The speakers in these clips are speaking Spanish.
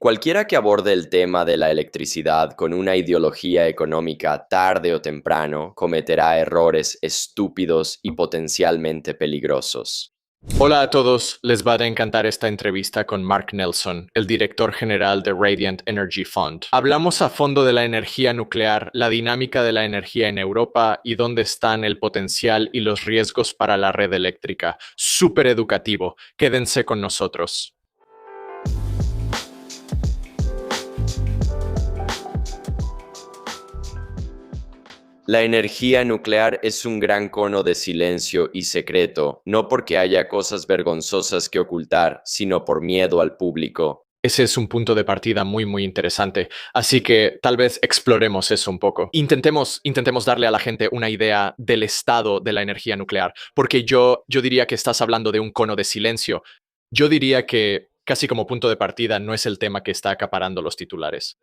Cualquiera que aborde el tema de la electricidad con una ideología económica tarde o temprano cometerá errores estúpidos y potencialmente peligrosos. Hola a todos, les va a encantar esta entrevista con Mark Nelson, el director general de Radiant Energy Fund. Hablamos a fondo de la energía nuclear, la dinámica de la energía en Europa y dónde están el potencial y los riesgos para la red eléctrica. Súper educativo, quédense con nosotros. La energía nuclear es un gran cono de silencio y secreto, no porque haya cosas vergonzosas que ocultar, sino por miedo al público. Ese es un punto de partida muy interesante, así que tal vez exploremos eso un poco. Intentemos darle a la gente una idea del estado de la energía nuclear, porque yo diría que estás hablando de un cono de silencio. Yo diría que casi como punto de partida no es el tema que está acaparando los titulares.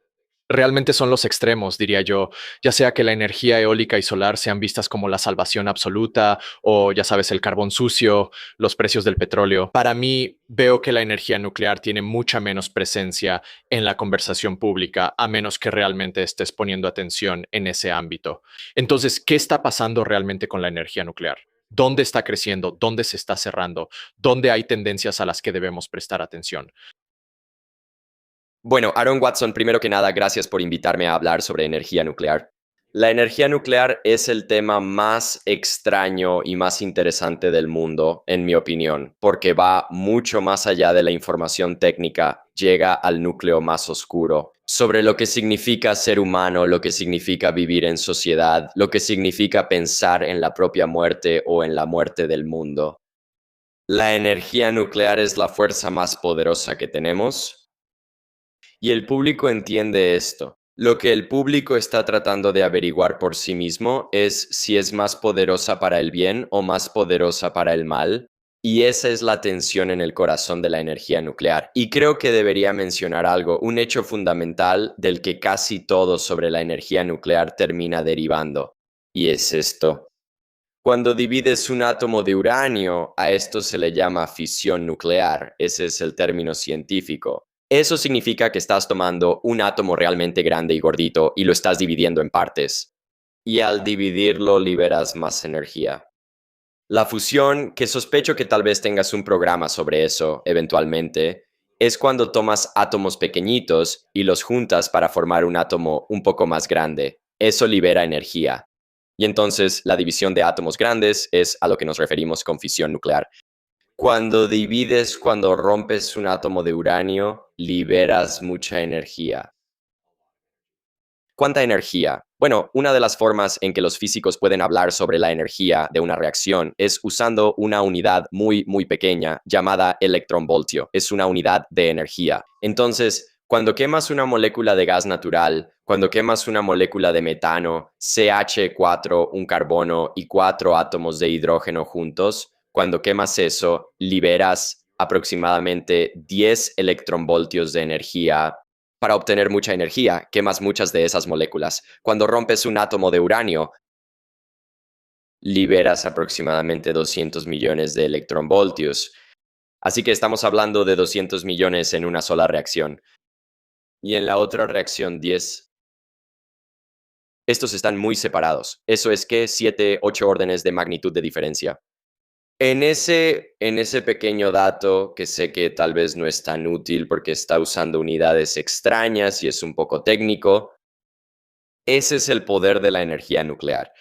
Realmente son los extremos, diría yo, ya sea que la energía eólica y solar sean vistas como la salvación absoluta o, ya sabes, el carbón sucio, los precios del petróleo. Para mí, veo que la energía nuclear tiene mucha menos presencia en la conversación pública, a menos que realmente estés poniendo atención en ese ámbito. Entonces, ¿qué está pasando realmente con la energía nuclear? ¿Dónde está creciendo? ¿Dónde se está cerrando? ¿Dónde hay tendencias a las que debemos prestar atención? Bueno, Aaron Watson, primero que nada, gracias por invitarme a hablar sobre energía nuclear. La energía nuclear es el tema más extraño y más interesante del mundo, en mi opinión, porque va mucho más allá de la información técnica, llega al núcleo más oscuro, sobre lo que significa ser humano, lo que significa vivir en sociedad, lo que significa pensar en la propia muerte o en la muerte del mundo. La energía nuclear es la fuerza más poderosa que tenemos. Y el público entiende esto. Lo que el público está tratando de averiguar por sí mismo es si es más poderosa para el bien o más poderosa para el mal. Y esa es la tensión en el corazón de la energía nuclear. Y creo que debería mencionar algo, un hecho fundamental del que casi todo sobre la energía nuclear termina derivando. Y es esto. Cuando divides un átomo de uranio, a esto se le llama fisión nuclear. Ese es el término científico. Eso significa que estás tomando un átomo realmente grande y gordito y lo estás dividiendo en partes. Y al dividirlo liberas más energía. La fusión, que sospecho que tal vez tengas un programa sobre eso eventualmente, es cuando tomas átomos pequeñitos y los juntas para formar un átomo un poco más grande. Eso libera energía. Y entonces la división de átomos grandes es a lo que nos referimos con fisión nuclear. Cuando rompes un átomo de uranio, liberas mucha energía. ¿Cuánta energía? Bueno, una de las formas en que los físicos pueden hablar sobre la energía de una reacción es usando una unidad muy pequeña llamada electronvoltio. Es una unidad de energía. Entonces, cuando quemas una molécula de gas natural, cuando quemas una molécula de metano, CH4, un carbono y 4 átomos de hidrógeno juntos, cuando quemas eso, liberas aproximadamente 10 electronvoltios de energía. Para obtener mucha energía, quemas muchas de esas moléculas. Cuando rompes un átomo de uranio, liberas aproximadamente 200 millones de electronvoltios. Así que estamos hablando de 200 millones en una sola reacción. Y en la otra reacción 10. Estos están muy separados. Eso es que 7, 8 órdenes de magnitud de diferencia. En ese pequeño dato, que sé que tal vez no es tan útil porque está usando unidades extrañas y es un poco técnico, ese es el poder de la energía nuclear.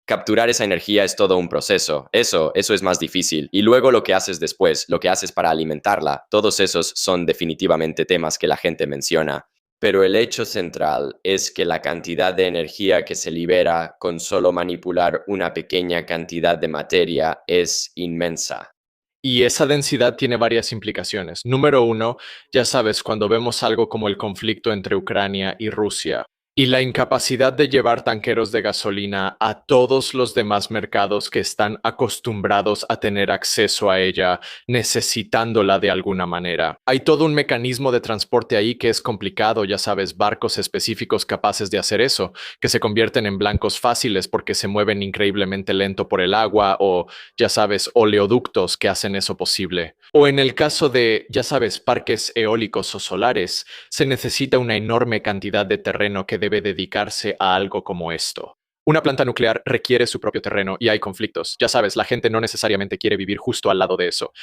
Capturar esa energía es todo un proceso. Eso es más difícil. Y luego lo que haces después, lo que haces para alimentarla, todos esos son definitivamente temas que la gente menciona. Pero el hecho central es que la cantidad de energía que se libera con solo manipular una pequeña cantidad de materia es inmensa. Y esa densidad tiene varias implicaciones. Número uno, ya sabes, cuando vemos algo como el conflicto entre Ucrania y Rusia, Y la incapacidad de llevar tanqueros de gasolina a todos los demás mercados que están acostumbrados a tener acceso a ella, necesitándola de alguna manera. Hay todo un mecanismo de transporte ahí que es complicado, ya sabes, barcos específicos capaces de hacer eso, que se convierten en blancos fáciles porque se mueven increíblemente lento por el agua o, ya sabes, oleoductos que hacen eso posible. O en el caso de, ya sabes, parques eólicos o solares, se necesita una enorme cantidad de terreno que debe dedicarse a algo como esto. Una planta nuclear requiere su propio terreno y hay conflictos. Ya sabes, la gente no necesariamente quiere vivir justo al lado de eso.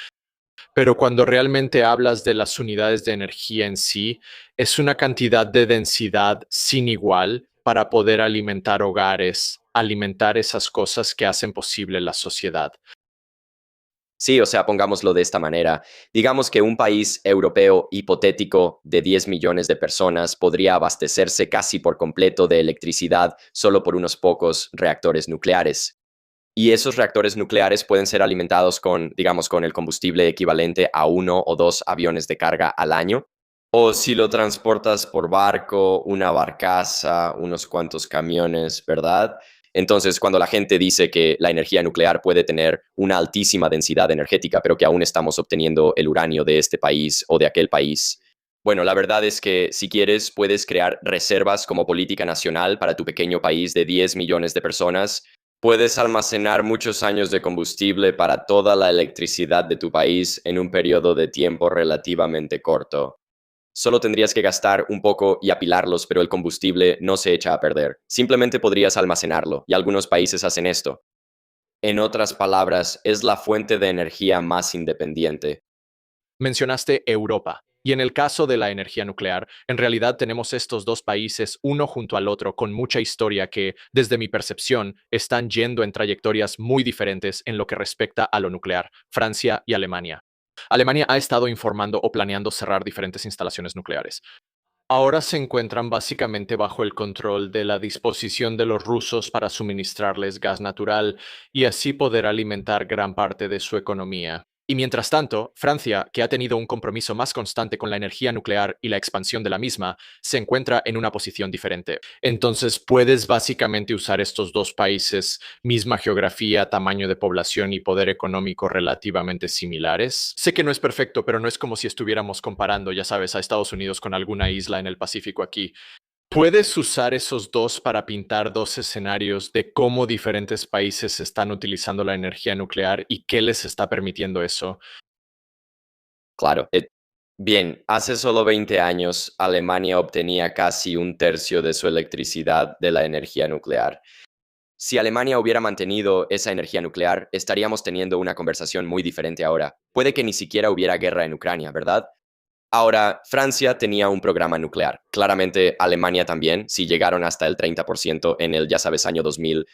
Pero cuando realmente hablas de las unidades de energía en sí, es una cantidad de densidad sin igual para poder alimentar hogares, alimentar esas cosas que hacen posible la sociedad. Sí, o sea, pongámoslo de esta manera. Digamos que un país europeo hipotético de 10 millones de personas podría abastecerse casi por completo de electricidad solo por unos pocos reactores nucleares. Y esos reactores nucleares pueden ser alimentados con, digamos, con el combustible equivalente a uno o dos aviones de carga al año. O si lo transportas por barco, una barcaza, unos cuantos camiones, ¿verdad? Entonces, cuando la gente dice que la energía nuclear puede tener una altísima densidad energética, pero que aún estamos obteniendo el uranio de este país o de aquel país, bueno, la verdad es que si quieres, puedes crear reservas como política nacional para tu pequeño país de 10 millones de personas. Puedes almacenar muchos años de combustible para toda la electricidad de tu país en un periodo de tiempo relativamente corto. Solo tendrías que gastar un poco y apilarlos, pero el combustible no se echa a perder. Simplemente podrías almacenarlo, y algunos países hacen esto. En otras palabras, es la fuente de energía más independiente. Mencionaste Europa. Y en el caso de la energía nuclear, en realidad tenemos estos dos países uno junto al otro con mucha historia que, desde mi percepción, están yendo en trayectorias muy diferentes en lo que respecta a lo nuclear, Francia y Alemania. Alemania ha estado informando o planeando cerrar diferentes instalaciones nucleares. Ahora se encuentran básicamente bajo el control de la disposición de los rusos para suministrarles gas natural y así poder alimentar gran parte de su economía. Y mientras tanto, Francia, que ha tenido un compromiso más constante con la energía nuclear y la expansión de la misma, se encuentra en una posición diferente. Entonces, puedes básicamente usar estos dos países, misma geografía, tamaño de población y poder económico relativamente similares. Sé que no es perfecto, pero no es como si estuviéramos comparando, ya sabes, a Estados Unidos con alguna isla en el Pacífico aquí. Puedes usar esos dos para pintar dos escenarios de cómo diferentes países están utilizando la energía nuclear y qué les está permitiendo eso. Claro. Bien, hace solo 20 años, Alemania obtenía casi un tercio de su electricidad de la energía nuclear. Si Alemania hubiera mantenido esa energía nuclear, estaríamos teniendo una conversación muy diferente ahora. Puede que ni siquiera hubiera guerra en Ucrania, ¿verdad? Ahora, Francia tenía un programa nuclear. Claramente Alemania también, si llegaron hasta el 30% en el, ya sabes, año 2000.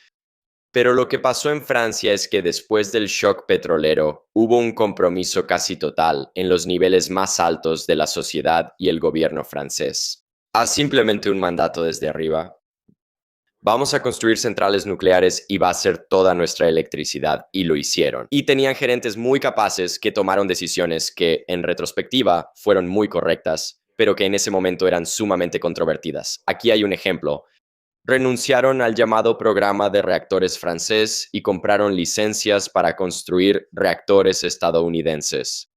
Pero lo que pasó en Francia es que después del shock petrolero hubo un compromiso casi total en los niveles más altos de la sociedad y el gobierno francés. A simplemente un mandato desde arriba. Vamos a construir centrales nucleares y va a ser toda nuestra electricidad, y lo hicieron. Y tenían gerentes muy capaces que tomaron decisiones que, en retrospectiva, fueron muy correctas, pero que en ese momento eran sumamente controvertidas. Aquí hay un ejemplo. Renunciaron al llamado programa de reactores francés y compraron licencias para construir reactores estadounidenses.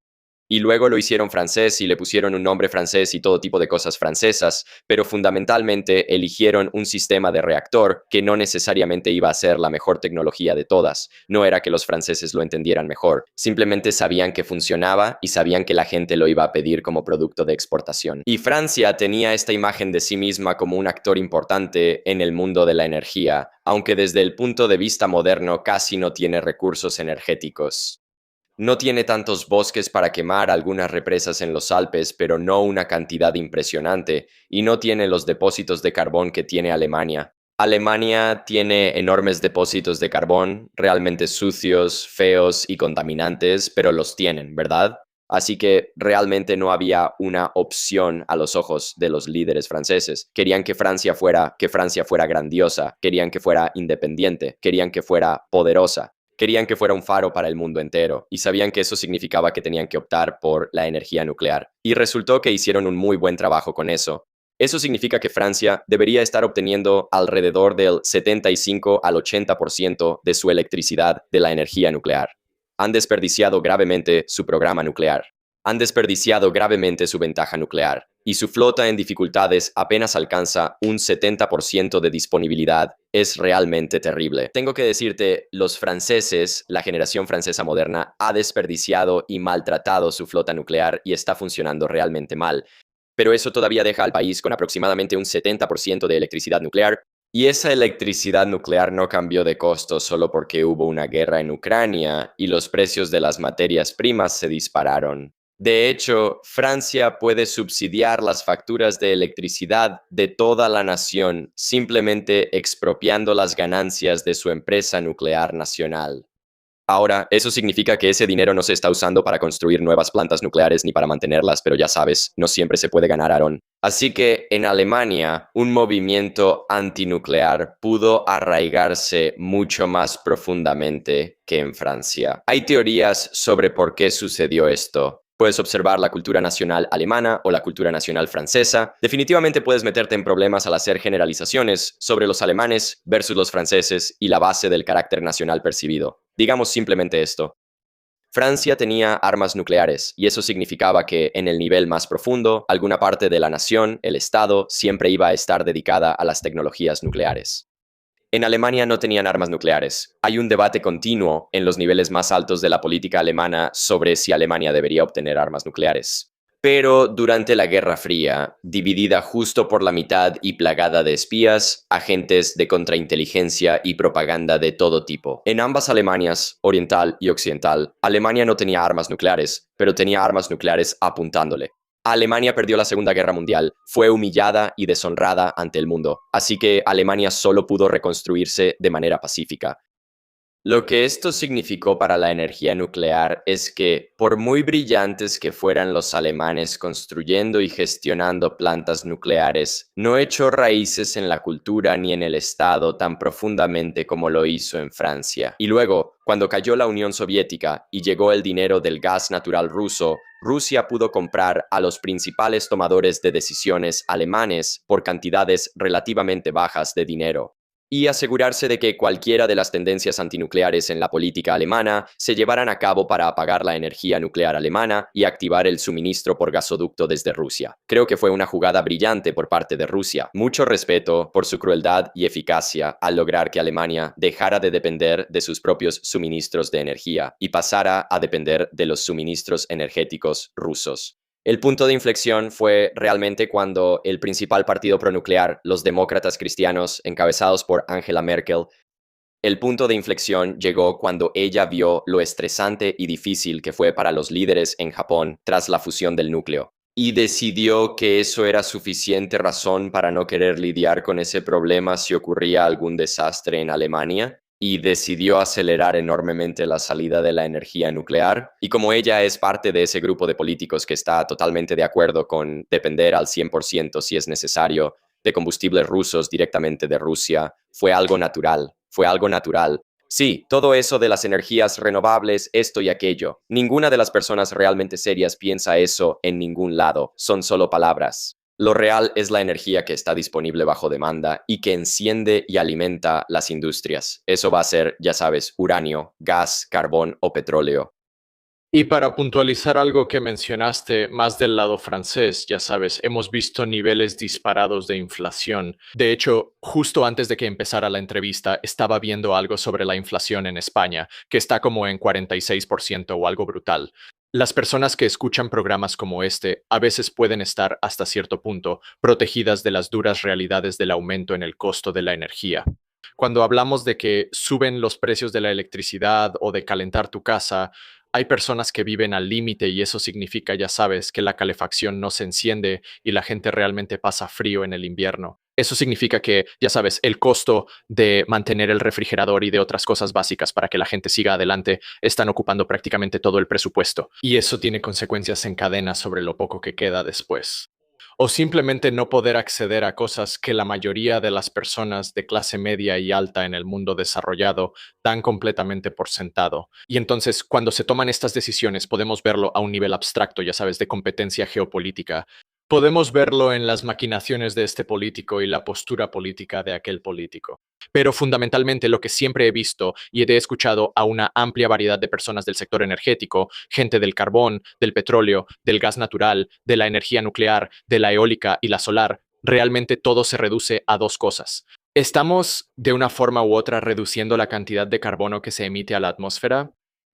Y luego lo hicieron francés y le pusieron un nombre francés y todo tipo de cosas francesas, pero fundamentalmente eligieron un sistema de reactor que no necesariamente iba a ser la mejor tecnología de todas. No era que los franceses lo entendieran mejor, simplemente sabían que funcionaba y sabían que la gente lo iba a pedir como producto de exportación. Y Francia tenía esta imagen de sí misma como un actor importante en el mundo de la energía, aunque desde el punto de vista moderno casi no tiene recursos energéticos. No tiene tantos bosques para quemar, algunas represas en los Alpes, pero no una cantidad impresionante, y no tiene los depósitos de carbón que tiene Alemania. Alemania tiene enormes depósitos de carbón, realmente sucios, feos y contaminantes, pero los tienen, ¿verdad? Así que realmente no había una opción a los ojos de los líderes franceses. Querían que Francia fuera grandiosa, querían que fuera independiente, querían que fuera poderosa. Querían que fuera un faro para el mundo entero, y sabían que eso significaba que tenían que optar por la energía nuclear. Y resultó que hicieron un muy buen trabajo con eso. Eso significa que Francia debería estar obteniendo alrededor del 75 al 80% de su electricidad de la energía nuclear. Han desperdiciado gravemente su programa nuclear. Han desperdiciado gravemente su ventaja nuclear, y su flota en dificultades apenas alcanza un 70% de disponibilidad. Es realmente terrible. Tengo que decirte, los franceses, la generación francesa moderna, ha desperdiciado y maltratado su flota nuclear y está funcionando realmente mal. Pero eso todavía deja al país con aproximadamente un 70% de electricidad nuclear. Y esa electricidad nuclear no cambió de costo solo porque hubo una guerra en Ucrania y los precios de las materias primas se dispararon. De hecho, Francia puede subsidiar las facturas de electricidad de toda la nación simplemente expropiando las ganancias de su empresa nuclear nacional. Ahora, eso significa que ese dinero no se está usando para construir nuevas plantas nucleares ni para mantenerlas, pero ya sabes, no siempre se puede ganar, Aaron. Así que en Alemania, un movimiento antinuclear pudo arraigarse mucho más profundamente que en Francia. Hay teorías sobre por qué sucedió esto. Puedes observar la cultura nacional alemana o la cultura nacional francesa. Definitivamente puedes meterte en problemas al hacer generalizaciones sobre los alemanes versus los franceses y la base del carácter nacional percibido. Digamos simplemente esto. Francia tenía armas nucleares y eso significaba que en el nivel más profundo, alguna parte de la nación, el Estado, siempre iba a estar dedicada a las tecnologías nucleares. En Alemania no tenían armas nucleares. Hay un debate continuo en los niveles más altos de la política alemana sobre si Alemania debería obtener armas nucleares. Pero durante la Guerra Fría, dividida justo por la mitad y plagada de espías, agentes de contrainteligencia y propaganda de todo tipo. En ambas Alemanias, oriental y occidental, Alemania no tenía armas nucleares, pero tenía armas nucleares apuntándole. Alemania perdió la Segunda Guerra Mundial, fue humillada y deshonrada ante el mundo, así que Alemania solo pudo reconstruirse de manera pacífica. Lo que esto significó para la energía nuclear es que, por muy brillantes que fueran los alemanes construyendo y gestionando plantas nucleares, no echó raíces en la cultura ni en el Estado tan profundamente como lo hizo en Francia. Y luego, cuando cayó la Unión Soviética y llegó el dinero del gas natural ruso, Rusia pudo comprar a los principales tomadores de decisiones alemanes por cantidades relativamente bajas de dinero y asegurarse de que cualquiera de las tendencias antinucleares en la política alemana se llevaran a cabo para apagar la energía nuclear alemana y activar el suministro por gasoducto desde Rusia. Creo que fue una jugada brillante por parte de Rusia. Mucho respeto por su crueldad y eficacia al lograr que Alemania dejara de depender de sus propios suministros de energía y pasara a depender de los suministros energéticos rusos. El punto de inflexión fue realmente cuando el principal partido pronuclear, los demócratas cristianos, encabezados por Angela Merkel, el punto de inflexión llegó cuando ella vio lo estresante y difícil que fue para los líderes en Japón tras la fusión del núcleo, y decidió que eso era suficiente razón para no querer lidiar con ese problema si ocurría algún desastre en Alemania, y decidió acelerar enormemente la salida de la energía nuclear. Y como ella es parte de ese grupo de políticos que está totalmente de acuerdo con depender al 100% si es necesario de combustibles rusos directamente de Rusia, fue algo natural, fue algo natural. Sí, todo eso de las energías renovables, esto y aquello. Ninguna de las personas realmente serias piensa eso en ningún lado, son solo palabras. Lo real es la energía que está disponible bajo demanda y que enciende y alimenta las industrias. Eso va a ser, ya sabes, uranio, gas, carbón o petróleo. Y para puntualizar algo que mencionaste más del lado francés, ya sabes, hemos visto niveles disparados de inflación. De hecho, justo antes de que empezara la entrevista, estaba viendo algo sobre la inflación en España, que está como en 46% o algo brutal. Las personas que escuchan programas como este a veces pueden estar hasta cierto punto protegidas de las duras realidades del aumento en el costo de la energía. Cuando hablamos de que suben los precios de la electricidad o de calentar tu casa, hay personas que viven al límite y eso significa, ya sabes, que la calefacción no se enciende y la gente realmente pasa frío en el invierno. Eso significa que, ya sabes, el costo de mantener el refrigerador y de otras cosas básicas para que la gente siga adelante están ocupando prácticamente todo el presupuesto. Y eso tiene consecuencias en cadena sobre lo poco que queda después. O simplemente no poder acceder a cosas que la mayoría de las personas de clase media y alta en el mundo desarrollado dan completamente por sentado. Y entonces, cuando se toman estas decisiones, podemos verlo a un nivel abstracto, ya sabes, de competencia geopolítica. Podemos verlo en las maquinaciones de este político y la postura política de aquel político. Pero fundamentalmente lo que siempre he visto y he escuchado a una amplia variedad de personas del sector energético, gente del carbón, del petróleo, del gas natural, de la energía nuclear, de la eólica y la solar, realmente todo se reduce a dos cosas. Estamos de una forma u otra reduciendo la cantidad de carbono que se emite a la atmósfera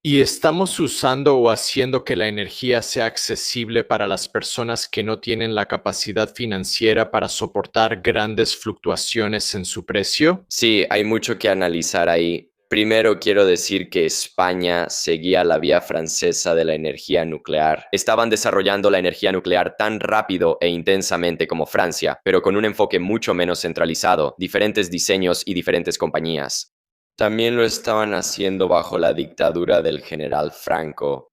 y estamos usando o haciendo que la energía sea accesible para las personas que no tienen la capacidad financiera para soportar grandes fluctuaciones en su precio. Sí, hay mucho que analizar ahí. Primero quiero decir que España seguía la vía francesa de la energía nuclear. Estaban desarrollando la energía nuclear tan rápido e intensamente como Francia, pero con un enfoque mucho menos centralizado, diferentes diseños y diferentes compañías. También lo estaban haciendo bajo la dictadura del general Franco.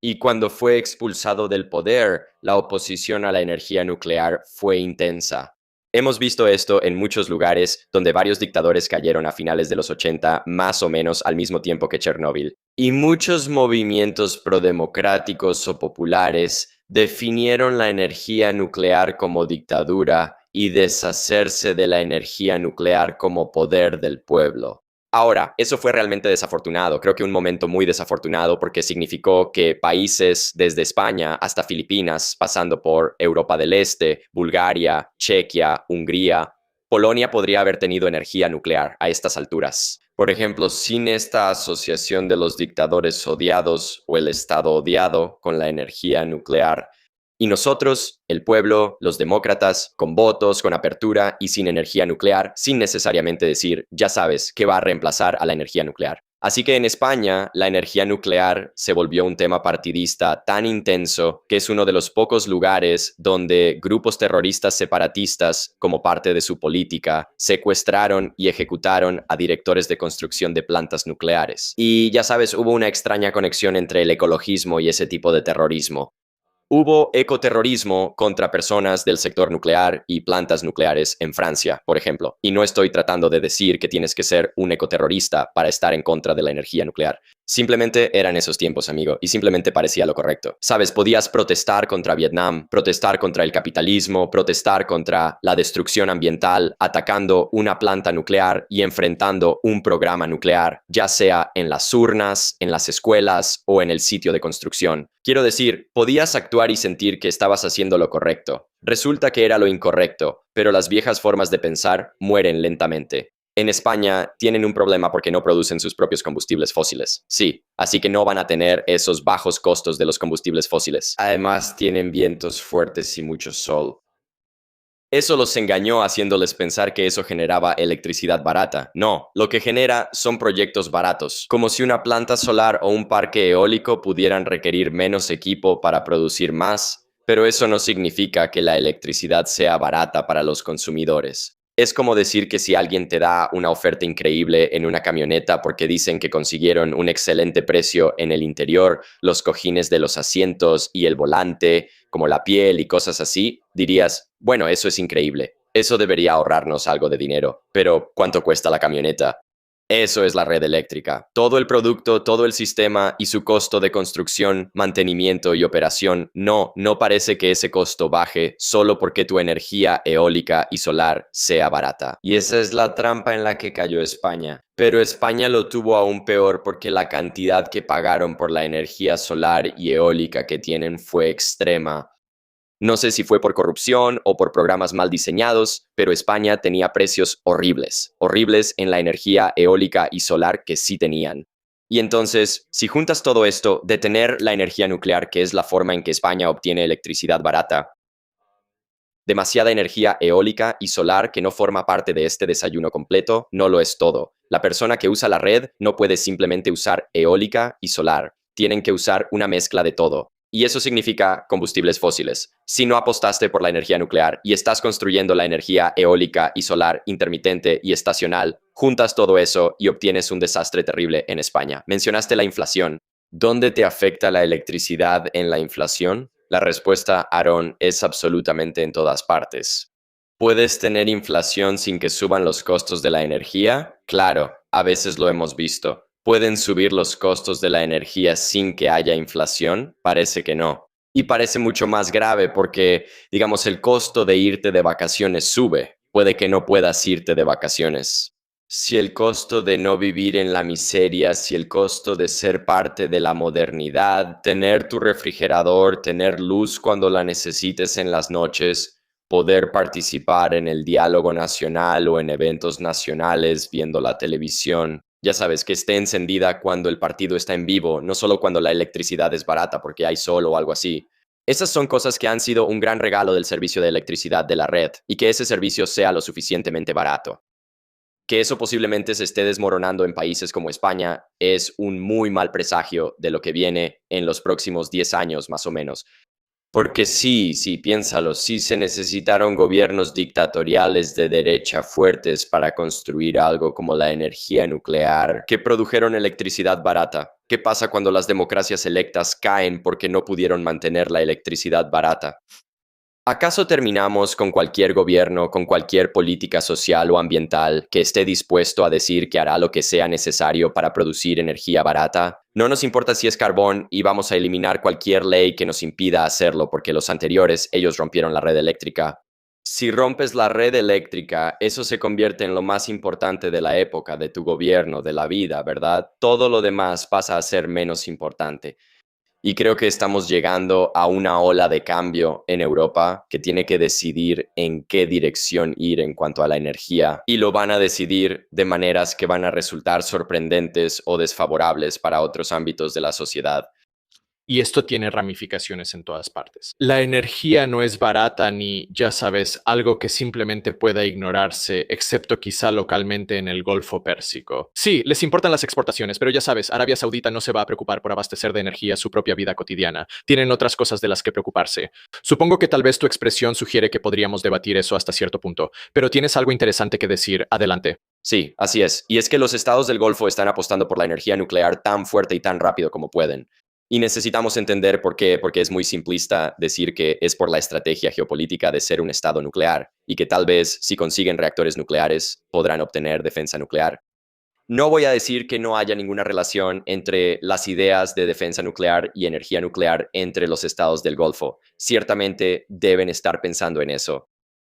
Y cuando fue expulsado del poder, la oposición a la energía nuclear fue intensa. Hemos visto esto en muchos lugares donde varios dictadores cayeron a finales de los 80, más o menos al mismo tiempo que Chernóbil. Y muchos movimientos prodemocráticos o populares definieron la energía nuclear como dictadura y deshacerse de la energía nuclear como poder del pueblo. Ahora, eso fue realmente desafortunado, creo que un momento muy desafortunado porque significó que países desde España hasta Filipinas, pasando por Europa del Este, Bulgaria, Chequia, Hungría, Polonia podría haber tenido energía nuclear a estas alturas. Por ejemplo, sin esta asociación de los dictadores odiados o el Estado odiado con la energía nuclear, y nosotros, el pueblo, los demócratas, con votos, con apertura y sin energía nuclear, sin necesariamente decir, ya sabes, que va a reemplazar a la energía nuclear. Así que en España, la energía nuclear se volvió un tema partidista tan intenso que es uno de los pocos lugares donde grupos terroristas separatistas, como parte de su política, secuestraron y ejecutaron a directores de construcción de plantas nucleares. Y ya sabes, hubo una extraña conexión entre el ecologismo y ese tipo de terrorismo. Hubo ecoterrorismo contra personas del sector nuclear y plantas nucleares en Francia, por ejemplo. Y no estoy tratando de decir que tienes que ser un ecoterrorista para estar en contra de la energía nuclear. Simplemente eran esos tiempos, amigo, y simplemente parecía lo correcto. Sabes, podías protestar contra Vietnam, protestar contra el capitalismo, protestar contra la destrucción ambiental, atacando una planta nuclear y enfrentando un programa nuclear, ya sea en las urnas, en las escuelas o en el sitio de construcción. Quiero decir, podías actuar y sentir que estabas haciendo lo correcto. Resulta que era lo incorrecto, pero las viejas formas de pensar mueren lentamente. En España tienen un problema porque no producen sus propios combustibles fósiles. Sí, así que no van a tener esos bajos costos de los combustibles fósiles. Además, tienen vientos fuertes y mucho sol. Eso los engañó haciéndoles pensar que eso generaba electricidad barata. No, lo que genera son proyectos baratos, como si una planta solar o un parque eólico pudieran requerir menos equipo para producir más, pero eso no significa que la electricidad sea barata para los consumidores. Es como decir que si alguien te da una oferta increíble en una camioneta porque dicen que consiguieron un excelente precio en el interior, los cojines de los asientos y el volante, como la piel y cosas así, dirías, bueno, eso es increíble. Eso debería ahorrarnos algo de dinero. Pero, ¿cuánto cuesta la camioneta? Eso es la red eléctrica. Todo el producto, todo el sistema y su costo de construcción, mantenimiento y operación, no parece que ese costo baje solo porque tu energía eólica y solar sea barata. Y esa es la trampa en la que cayó España. Pero España lo tuvo aún peor porque la cantidad que pagaron por la energía solar y eólica que tienen fue extrema. No sé si fue por corrupción o por programas mal diseñados, pero España tenía precios horribles, horribles en la energía eólica y solar que sí tenían. Y entonces, si juntas todo esto, detener la energía nuclear, que es la forma en que España obtiene electricidad barata, demasiada energía eólica y solar que no forma parte de este desayuno completo, no lo es todo. La persona que usa la red no puede simplemente usar eólica y solar, tienen que usar una mezcla de todo. Y eso significa combustibles fósiles. Si no apostaste por la energía nuclear y estás construyendo la energía eólica y solar intermitente y estacional, juntas todo eso y obtienes un desastre terrible en España. Mencionaste la inflación. ¿Dónde te afecta la electricidad en la inflación? La respuesta, Aaron, es absolutamente en todas partes. ¿Puedes tener inflación sin que suban los costos de la energía? Claro, a veces lo hemos visto. ¿Pueden subir los costos de la energía sin que haya inflación? Parece que no. Y parece mucho más grave porque, digamos, el costo de irte de vacaciones sube. Puede que no puedas irte de vacaciones. Si el costo de no vivir en la miseria, si el costo de ser parte de la modernidad, tener tu refrigerador, tener luz cuando la necesites en las noches, poder participar en el diálogo nacional o en eventos nacionales viendo la televisión. Ya sabes, que esté encendida cuando el partido está en vivo, no solo cuando la electricidad es barata porque hay sol o algo así. Esas son cosas que han sido un gran regalo del servicio de electricidad de la red y que ese servicio sea lo suficientemente barato. Que eso posiblemente se esté desmoronando en países como España es un muy mal presagio de lo que viene en los próximos 10 años más o menos. Porque sí, piénsalo, sí se necesitaron gobiernos dictatoriales de derecha fuertes para construir algo como la energía nuclear, que produjeron electricidad barata. ¿Qué pasa cuando las democracias electas caen porque no pudieron mantener la electricidad barata? ¿Acaso terminamos con cualquier gobierno, con cualquier política social o ambiental que esté dispuesto a decir que hará lo que sea necesario para producir energía barata? No nos importa si es carbón y vamos a eliminar cualquier ley que nos impida hacerlo porque los anteriores, ellos rompieron la red eléctrica. Si rompes la red eléctrica, eso se convierte en lo más importante de la época, de tu gobierno, de la vida, ¿verdad? Todo lo demás pasa a ser menos importante. Y creo que estamos llegando a una ola de cambio en Europa que tiene que decidir en qué dirección ir en cuanto a la energía. Y lo van a decidir de maneras que van a resultar sorprendentes o desfavorables para otros ámbitos de la sociedad. Y esto tiene ramificaciones en todas partes. La energía no es barata ni, ya sabes, algo que simplemente pueda ignorarse, excepto quizá localmente en el Golfo Pérsico. Sí, les importan las exportaciones, pero ya sabes, Arabia Saudita no se va a preocupar por abastecer de energía su propia vida cotidiana. Tienen otras cosas de las que preocuparse. Supongo que tal vez tu expresión sugiere que podríamos debatir eso hasta cierto punto, pero tienes algo interesante que decir. Adelante. Sí, así es. Y es que los estados del Golfo están apostando por la energía nuclear tan fuerte y tan rápido como pueden. Y necesitamos entender por qué, porque es muy simplista decir que es por la estrategia geopolítica de ser un estado nuclear y que tal vez si consiguen reactores nucleares podrán obtener defensa nuclear. No voy a decir que no haya ninguna relación entre las ideas de defensa nuclear y energía nuclear entre los estados del Golfo. Ciertamente deben estar pensando en eso.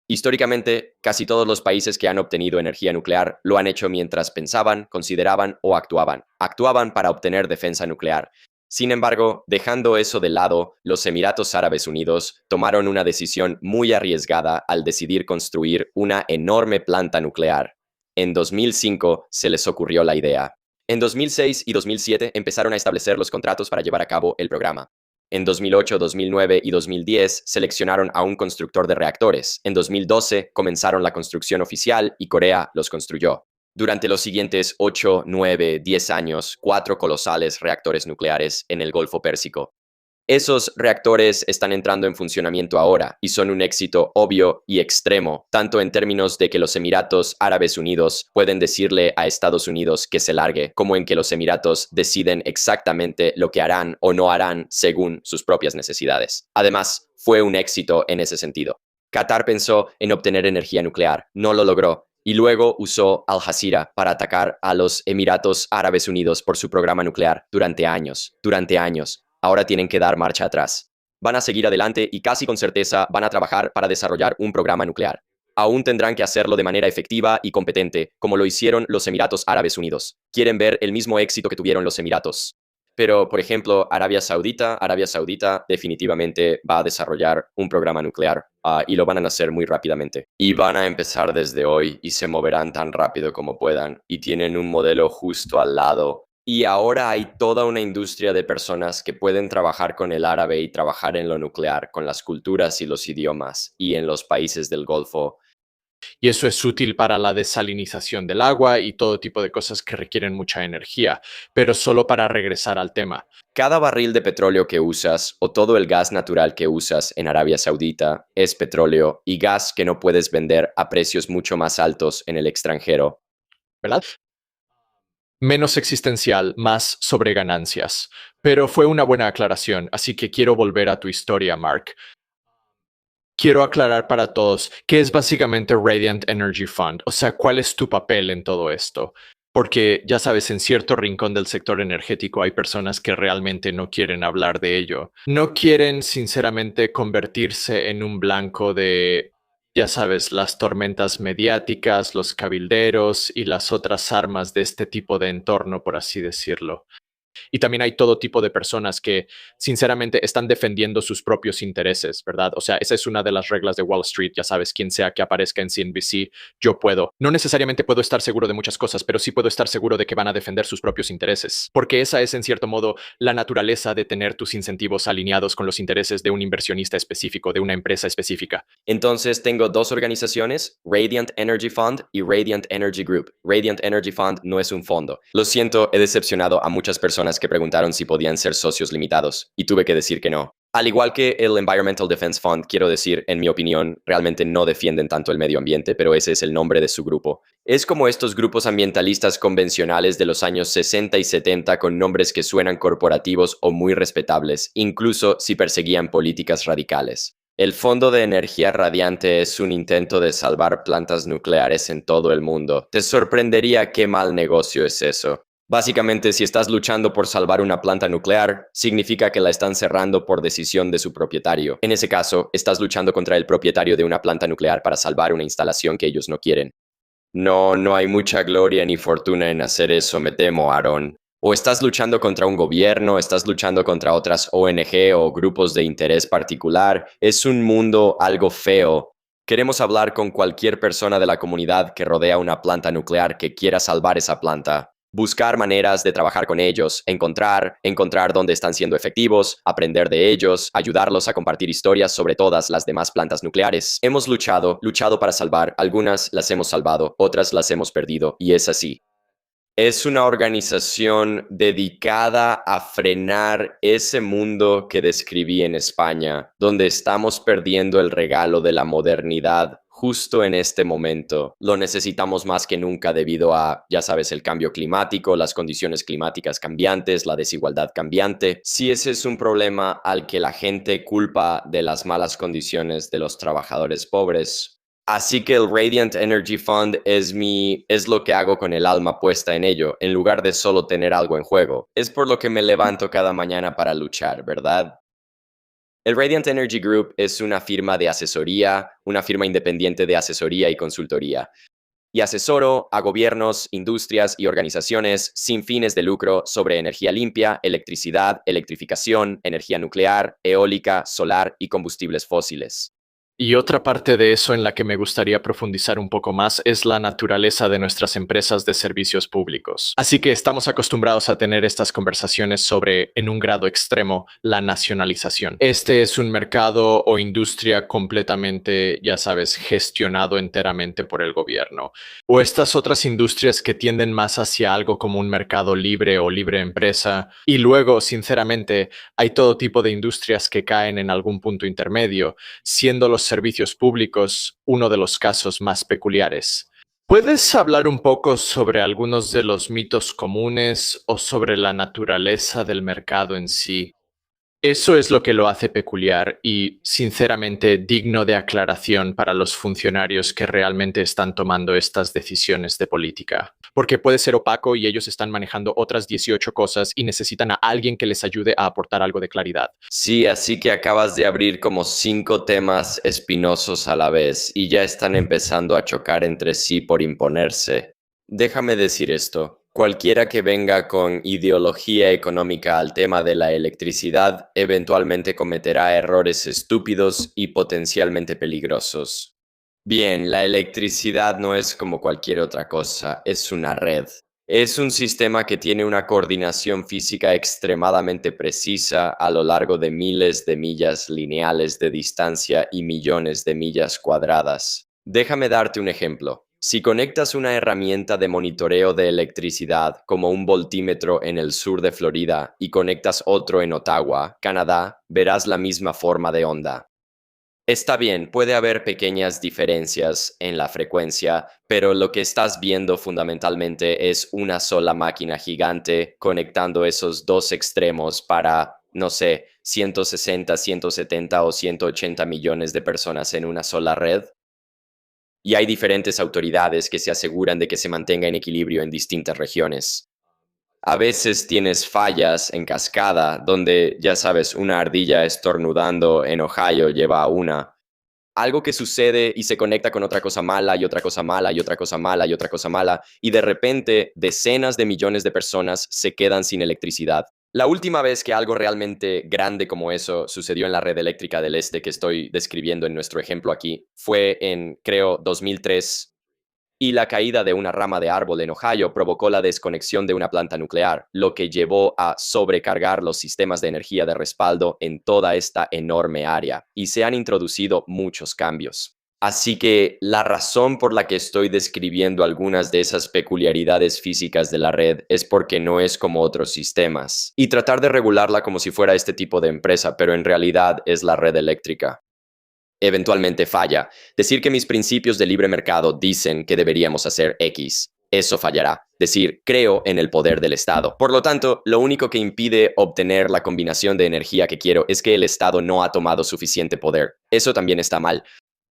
Históricamente, casi todos los países que han obtenido energía nuclear lo han hecho mientras pensaban, consideraban o actuaban. Actuaban para obtener defensa nuclear. Sin embargo, dejando eso de lado, los Emiratos Árabes Unidos tomaron una decisión muy arriesgada al decidir construir una enorme planta nuclear. En 2005 se les ocurrió la idea. En 2006 y 2007 empezaron a establecer los contratos para llevar a cabo el programa. En 2008, 2009 y 2010 seleccionaron a un constructor de reactores. En 2012 comenzaron la construcción oficial y Corea los construyó. Durante los siguientes 8, 9, 10 años, 4 colosales reactores nucleares en el Golfo Pérsico. Esos reactores están entrando en funcionamiento ahora y son un éxito obvio y extremo, tanto en términos de que los Emiratos Árabes Unidos pueden decirle a Estados Unidos que se largue, como en que los Emiratos deciden exactamente lo que harán o no harán según sus propias necesidades. Además, fue un éxito en ese sentido. Qatar pensó en obtener energía nuclear, no lo logró, y luego usó Al Jazeera para atacar a los Emiratos Árabes Unidos por su programa nuclear durante años. Ahora tienen que dar marcha atrás. Van a seguir adelante y casi con certeza van a trabajar para desarrollar un programa nuclear. Aún tendrán que hacerlo de manera efectiva y competente, como lo hicieron los Emiratos Árabes Unidos. Quieren ver el mismo éxito que tuvieron los Emiratos. Pero, por ejemplo, Arabia Saudita definitivamente va a desarrollar un programa nuclear y lo van a hacer muy rápidamente. Y van a empezar desde hoy y se moverán tan rápido como puedan y tienen un modelo justo al lado. Y ahora hay toda una industria de personas que pueden trabajar con el árabe y trabajar en lo nuclear, con las culturas y los idiomas, y en los países del Golfo. Y eso es útil para la desalinización del agua y todo tipo de cosas que requieren mucha energía. Pero solo para regresar al tema. Cada barril de petróleo que usas o todo el gas natural que usas en Arabia Saudita es petróleo y gas que no puedes vender a precios mucho más altos en el extranjero. ¿Verdad? Menos existencial, más sobre ganancias. Pero fue una buena aclaración, así que quiero volver a tu historia, Mark. Quiero aclarar para todos qué es básicamente Radiant Energy Fund, o sea, cuál es tu papel en todo esto. Porque ya sabes, en cierto rincón del sector energético hay personas que realmente no quieren hablar de ello. No quieren sinceramente convertirse en un blanco de, ya sabes, las tormentas mediáticas, los cabilderos y las otras armas de este tipo de entorno, por así decirlo. Y también hay todo tipo de personas que sinceramente están defendiendo sus propios intereses, ¿verdad? O sea, esa es una de las reglas de Wall Street, ya sabes, quien sea que aparezca en CNBC, yo puedo. No necesariamente puedo estar seguro de muchas cosas, pero sí puedo estar seguro de que van a defender sus propios intereses, porque esa es en cierto modo la naturaleza de tener tus incentivos alineados con los intereses de un inversionista específico, de una empresa específica. Entonces tengo dos organizaciones, Radiant Energy Fund y Radiant Energy Group. Radiant Energy Fund no es un fondo. Lo siento, he decepcionado a muchas personas que preguntaron si podían ser socios limitados y tuve que decir que no. Al igual que el Environmental Defense Fund, quiero decir, en mi opinión, realmente no defienden tanto el medio ambiente, pero ese es el nombre de su grupo. Es como estos grupos ambientalistas convencionales de los años 60 y 70 con nombres que suenan corporativos o muy respetables, incluso si perseguían políticas radicales. El Fondo de Energía Radiante es un intento de salvar plantas nucleares en todo el mundo. Te sorprendería qué mal negocio es eso. Básicamente, si estás luchando por salvar una planta nuclear, significa que la están cerrando por decisión de su propietario. En ese caso, estás luchando contra el propietario de una planta nuclear para salvar una instalación que ellos no quieren. No hay mucha gloria ni fortuna en hacer eso, me temo, Aaron. O estás luchando contra un gobierno, estás luchando contra otras ONG o grupos de interés particular. Es un mundo algo feo. Queremos hablar con cualquier persona de la comunidad que rodea una planta nuclear que quiera salvar esa planta. Buscar maneras de trabajar con ellos, encontrar dónde están siendo efectivos, aprender de ellos, ayudarlos a compartir historias sobre todas las demás plantas nucleares. Hemos luchado para salvar, algunas las hemos salvado, otras las hemos perdido, y es así. Es una organización dedicada a frenar ese mundo que describí en España, donde estamos perdiendo el regalo de la modernidad justo en este momento. Lo necesitamos más que nunca debido a, ya sabes, el cambio climático, las condiciones climáticas cambiantes, la desigualdad cambiante. Si ese es un problema al que la gente culpa de las malas condiciones de los trabajadores pobres. Así que el Radiant Energy Fund es lo que hago con el alma puesta en ello, en lugar de solo tener algo en juego. Es por lo que me levanto cada mañana para luchar, ¿verdad? El Radiant Energy Group es una firma de asesoría, una firma independiente de asesoría y consultoría. Y asesoro a gobiernos, industrias y organizaciones sin fines de lucro sobre energía limpia, electricidad, electrificación, energía nuclear, eólica, solar y combustibles fósiles. Y otra parte de eso en la que me gustaría profundizar un poco más es la naturaleza de nuestras empresas de servicios públicos. Así que estamos acostumbrados a tener estas conversaciones sobre, en un grado extremo, la nacionalización. Este es un mercado o industria completamente, ya sabes, gestionado enteramente por el gobierno. O estas otras industrias que tienden más hacia algo como un mercado libre o libre empresa. Y luego, sinceramente, hay todo tipo de industrias que caen en algún punto intermedio, siendo los servicios públicos uno de los casos más peculiares. ¿Puedes hablar un poco sobre algunos de los mitos comunes o sobre la naturaleza del mercado en sí? Eso es lo que lo hace peculiar y, sinceramente, digno de aclaración para los funcionarios que realmente están tomando estas decisiones de política. Porque puede ser opaco y ellos están manejando otras 18 cosas y necesitan a alguien que les ayude a aportar algo de claridad. Sí, así que acabas de abrir como 5 temas espinosos a la vez y ya están empezando a chocar entre sí por imponerse. Déjame decir esto. Cualquiera que venga con ideología económica al tema de la electricidad eventualmente cometerá errores estúpidos y potencialmente peligrosos. Bien, la electricidad no es como cualquier otra cosa, es una red. Es un sistema que tiene una coordinación física extremadamente precisa a lo largo de miles de millas lineales de distancia y millones de millas cuadradas. Déjame darte un ejemplo. Si conectas una herramienta de monitoreo de electricidad como un voltímetro en el sur de Florida y conectas otro en Ottawa, Canadá, verás la misma forma de onda. Está bien, puede haber pequeñas diferencias en la frecuencia, pero lo que estás viendo fundamentalmente es una sola máquina gigante conectando esos dos extremos para, no sé, 160, 170 o 180 millones de personas en una sola red. y hay diferentes autoridades que se aseguran de que se mantenga en equilibrio en distintas regiones. A veces tienes fallas en cascada donde, ya sabes, una ardilla estornudando en Ohio lleva a una. Algo que sucede y se conecta con otra cosa mala y otra cosa mala y otra cosa mala y otra cosa mala, y de repente decenas de millones de personas se quedan sin electricidad. La última vez que algo realmente grande como eso sucedió en la red eléctrica del este que estoy describiendo en nuestro ejemplo aquí fue en, creo, 2003, y la caída de una rama de árbol en Ohio provocó la desconexión de una planta nuclear, lo que llevó a sobrecargar los sistemas de energía de respaldo en toda esta enorme área, y se han introducido muchos cambios. Así que la razón por la que estoy describiendo algunas de esas peculiaridades físicas de la red es porque no es como otros sistemas, y tratar de regularla como si fuera este tipo de empresa, pero en realidad es la red eléctrica. Eventualmente falla. Decir que mis principios de libre mercado dicen que deberíamos hacer X, eso fallará. Decir, creo en el poder del Estado. Por lo tanto, lo único que impide obtener la combinación de energía que quiero es que el Estado no ha tomado suficiente poder. Eso también está mal.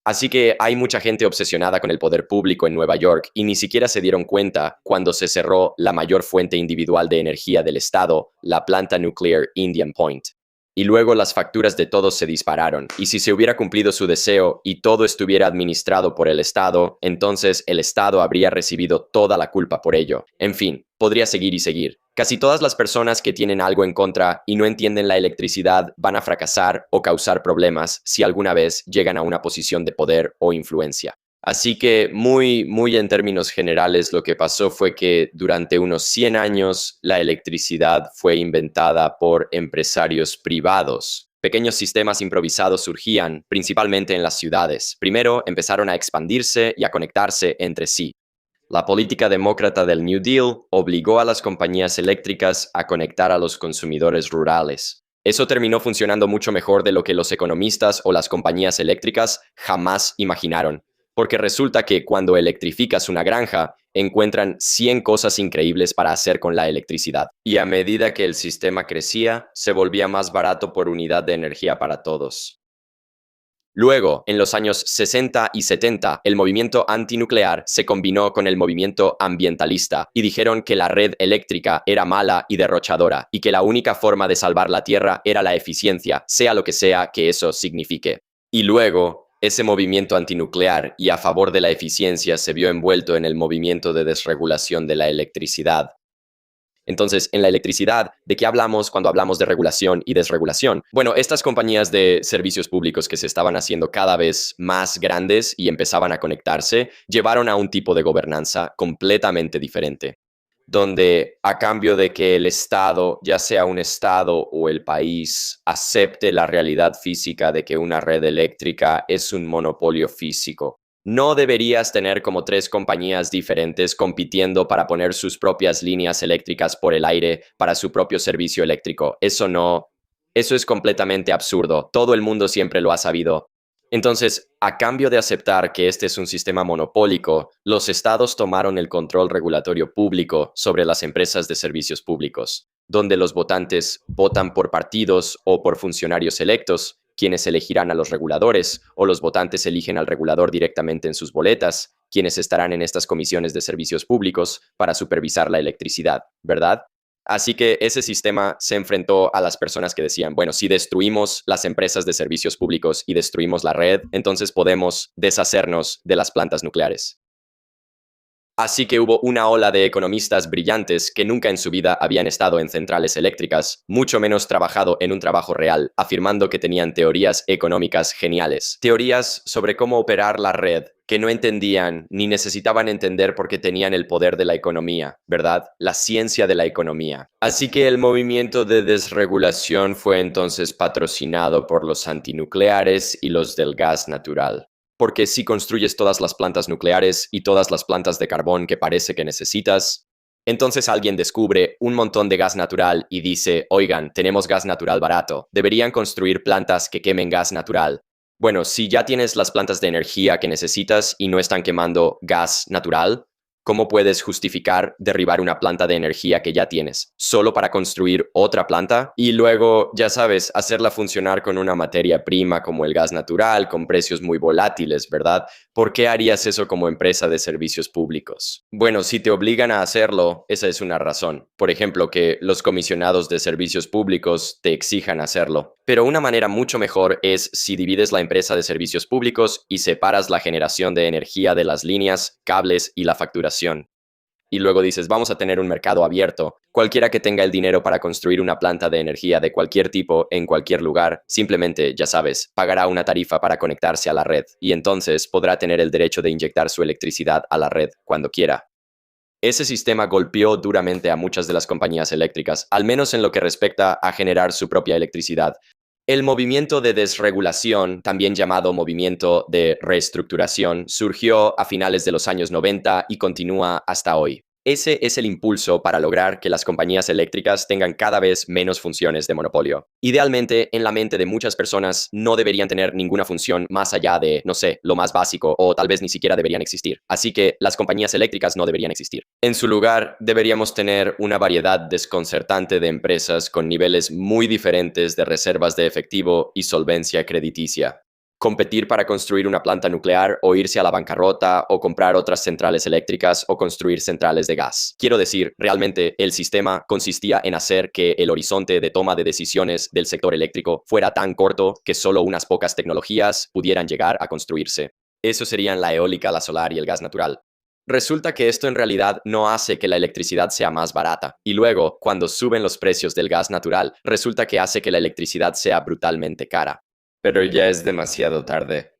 Así que hay mucha gente obsesionada con el poder público en Nueva York y ni siquiera se dieron cuenta cuando se cerró la mayor fuente individual de energía del Estado, la planta nuclear Indian Point. Y luego las facturas de todos se dispararon, y si se hubiera cumplido su deseo y todo estuviera administrado por el Estado, entonces el Estado habría recibido toda la culpa por ello. En fin, podría seguir y seguir. Casi todas las personas que tienen algo en contra y no entienden la electricidad van a fracasar o causar problemas si alguna vez llegan a una posición de poder o influencia. Así que muy en términos generales lo que pasó fue que durante unos 100 años la electricidad fue inventada por empresarios privados. Pequeños sistemas improvisados surgían principalmente en las ciudades. Primero empezaron a expandirse y a conectarse entre sí. La política demócrata del New Deal obligó a las compañías eléctricas a conectar a los consumidores rurales. Eso terminó funcionando mucho mejor de lo que los economistas o las compañías eléctricas jamás imaginaron. Porque resulta que cuando electrificas una granja, encuentran 100 cosas increíbles para hacer con la electricidad. Y a medida que el sistema crecía, se volvía más barato por unidad de energía para todos. Luego, en los años 60 y 70, el movimiento antinuclear se combinó con el movimiento ambientalista y dijeron que la red eléctrica era mala y derrochadora y que la única forma de salvar la Tierra era la eficiencia, sea lo que sea que eso signifique. Y luego, ese movimiento antinuclear y a favor de la eficiencia se vio envuelto en el movimiento de desregulación de la electricidad. Entonces, en la electricidad, ¿de qué hablamos cuando hablamos de regulación y desregulación? Bueno, estas compañías de servicios públicos que se estaban haciendo cada vez más grandes y empezaban a conectarse, llevaron a un tipo de gobernanza completamente diferente, donde a cambio de que el Estado, ya sea un Estado o el país, acepte la realidad física de que una red eléctrica es un monopolio físico, no deberías tener como 3 compañías diferentes compitiendo para poner sus propias líneas eléctricas por el aire para su propio servicio eléctrico. Eso es completamente absurdo. Todo el mundo siempre lo ha sabido. Entonces, a cambio de aceptar que este es un sistema monopólico, los estados tomaron el control regulatorio público sobre las empresas de servicios públicos, donde los votantes votan por partidos o por funcionarios electos, quienes elegirán a los reguladores, o los votantes eligen al regulador directamente en sus boletas, quienes estarán en estas comisiones de servicios públicos para supervisar la electricidad, ¿verdad? Así que ese sistema se enfrentó a las personas que decían, bueno, si destruimos las empresas de servicios públicos y destruimos la red, entonces podemos deshacernos de las plantas nucleares. Así que hubo una ola de economistas brillantes que nunca en su vida habían estado en centrales eléctricas, mucho menos trabajado en un trabajo real, afirmando que tenían teorías económicas geniales. Teorías sobre cómo operar la red, que no entendían ni necesitaban entender porque tenían el poder de la economía, ¿verdad? La ciencia de la economía. Así que el movimiento de desregulación fue entonces patrocinado por los antinucleares y los del gas natural. Porque si construyes todas las plantas nucleares y todas las plantas de carbón que parece que necesitas, entonces alguien descubre un montón de gas natural y dice, oigan, tenemos gas natural barato, deberían construir plantas que quemen gas natural. Bueno, si ya tienes las plantas de energía que necesitas y no están quemando gas natural, ¿Cómo puedes justificar derribar una planta de energía que ya tienes solo para construir otra planta y luego, ya sabes, hacerla funcionar con una materia prima como el gas natural, con precios muy volátiles, ¿verdad? ¿Por qué harías eso como empresa de servicios públicos? Bueno, si te obligan a hacerlo, esa es una razón. Por ejemplo, que los comisionados de servicios públicos te exijan hacerlo. Pero una manera mucho mejor es si divides la empresa de servicios públicos y separas la generación de energía de las líneas, cables y la facturación. Y luego dices, vamos a tener un mercado abierto. Cualquiera que tenga el dinero para construir una planta de energía de cualquier tipo en cualquier lugar, simplemente, ya sabes, pagará una tarifa para conectarse a la red y entonces podrá tener el derecho de inyectar su electricidad a la red cuando quiera. Ese sistema golpeó duramente a muchas de las compañías eléctricas, al menos en lo que respecta a generar su propia electricidad. El movimiento de desregulación, también llamado movimiento de reestructuración, surgió a finales de los años 90 y continúa hasta hoy. Ese es el impulso para lograr que las compañías eléctricas tengan cada vez menos funciones de monopolio. Idealmente, en la mente de muchas personas no deberían tener ninguna función más allá de, no sé, lo más básico o tal vez ni siquiera deberían existir. Así que las compañías eléctricas no deberían existir. En su lugar, deberíamos tener una variedad desconcertante de empresas con niveles muy diferentes de reservas de efectivo y solvencia crediticia. Competir para construir una planta nuclear o irse a la bancarrota o comprar otras centrales eléctricas o construir centrales de gas. Quiero decir, realmente el sistema consistía en hacer que el horizonte de toma de decisiones del sector eléctrico fuera tan corto que solo unas pocas tecnologías pudieran llegar a construirse. Eso serían la eólica, la solar y el gas natural. Resulta que esto en realidad no hace que la electricidad sea más barata. Y luego, cuando suben los precios del gas natural, resulta que hace que la electricidad sea brutalmente cara. Pero ya es demasiado tarde.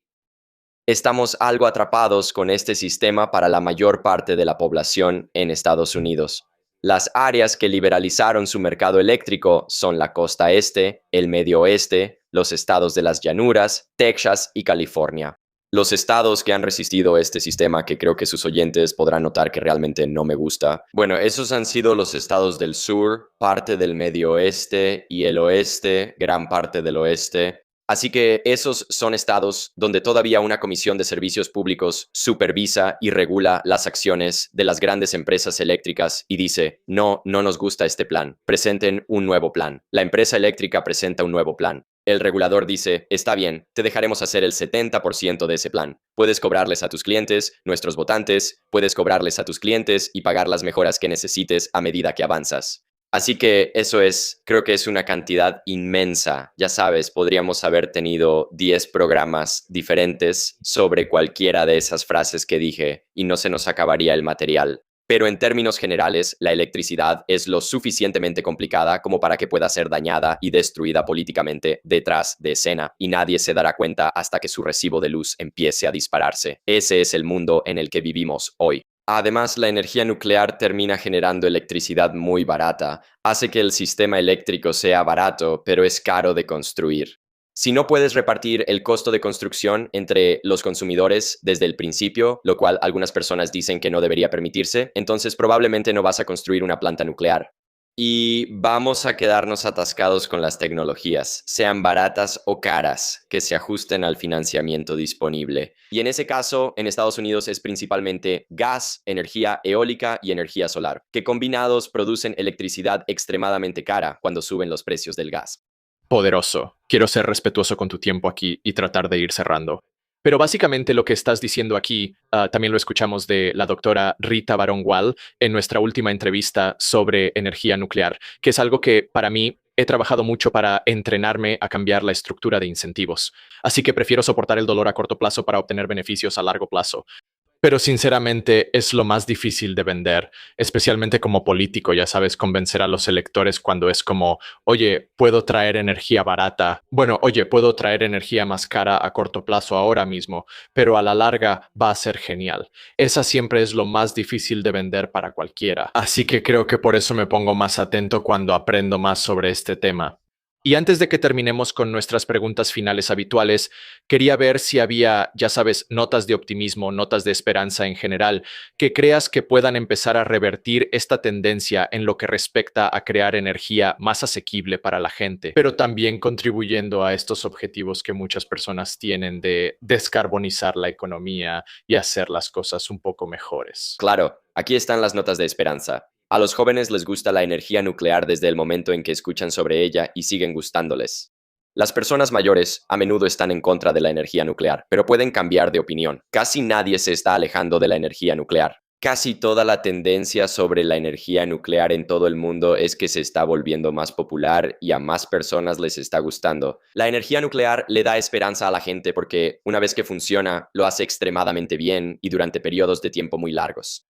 Estamos algo atrapados con este sistema para la mayor parte de la población en Estados Unidos. Las áreas que liberalizaron su mercado eléctrico son la costa este, el medio oeste, los estados de las llanuras, Texas y California. Los estados que han resistido este sistema, que creo que sus oyentes podrán notar que realmente no me gusta. Bueno, esos han sido los estados del sur, parte del medio oeste y el oeste, gran parte del oeste. Así que esos son estados donde todavía una comisión de servicios públicos supervisa y regula las acciones de las grandes empresas eléctricas y dice, no, no nos gusta este plan, presenten un nuevo plan. La empresa eléctrica presenta un nuevo plan. El regulador dice, está bien, te dejaremos hacer el 70% de ese plan. Puedes cobrarles a tus clientes, nuestros votantes, puedes cobrarles a tus clientes y pagar las mejoras que necesites a medida que avanzas. Así que eso es, creo que es una cantidad inmensa. Ya sabes, podríamos haber tenido 10 programas diferentes sobre cualquiera de esas frases que dije y no se nos acabaría el material. Pero en términos generales, la electricidad es lo suficientemente complicada como para que pueda ser dañada y destruida políticamente detrás de escena, y nadie se dará cuenta hasta que su recibo de luz empiece a dispararse. Ese es el mundo en el que vivimos hoy. Además, la energía nuclear termina generando electricidad muy barata. Hace que el sistema eléctrico sea barato, pero es caro de construir. Si no puedes repartir el costo de construcción entre los consumidores desde el principio, lo cual algunas personas dicen que no debería permitirse, entonces probablemente no vas a construir una planta nuclear. Y vamos a quedarnos atascados con las tecnologías, sean baratas o caras, que se ajusten al financiamiento disponible. Y en ese caso, en Estados Unidos es principalmente gas, energía eólica y energía solar, que combinados producen electricidad extremadamente cara cuando suben los precios del gas. Poderoso. Quiero ser respetuoso con tu tiempo aquí y tratar de ir cerrando. Pero básicamente lo que estás diciendo aquí, también lo escuchamos de la doctora Rita Barón Wall en nuestra última entrevista sobre energía nuclear, que es algo que para mí he trabajado mucho para entrenarme a cambiar la estructura de incentivos. Así que prefiero soportar el dolor a corto plazo para obtener beneficios a largo plazo. Pero sinceramente es lo más difícil de vender, especialmente como político, ya sabes, convencer a los electores cuando es como, oye, puedo traer energía barata. Bueno, oye, puedo traer energía más cara a corto plazo ahora mismo, pero a la larga va a ser genial. Esa siempre es lo más difícil de vender para cualquiera. Así que creo que por eso me pongo más atento cuando aprendo más sobre este tema. Y antes de que terminemos con nuestras preguntas finales habituales, quería ver si había, ya sabes, notas de optimismo, notas de esperanza en general, que creas que puedan empezar a revertir esta tendencia en lo que respecta a crear energía más asequible para la gente, pero también contribuyendo a estos objetivos que muchas personas tienen de descarbonizar la economía y hacer las cosas un poco mejores. Claro, aquí están las notas de esperanza. A los jóvenes les gusta la energía nuclear desde el momento en que escuchan sobre ella y siguen gustándoles. Las personas mayores a menudo están en contra de la energía nuclear, pero pueden cambiar de opinión. Casi nadie se está alejando de la energía nuclear. Casi toda la tendencia sobre la energía nuclear en todo el mundo es que se está volviendo más popular y a más personas les está gustando. La energía nuclear le da esperanza a la gente porque una vez que funciona, lo hace extremadamente bien y durante periodos de tiempo muy largos.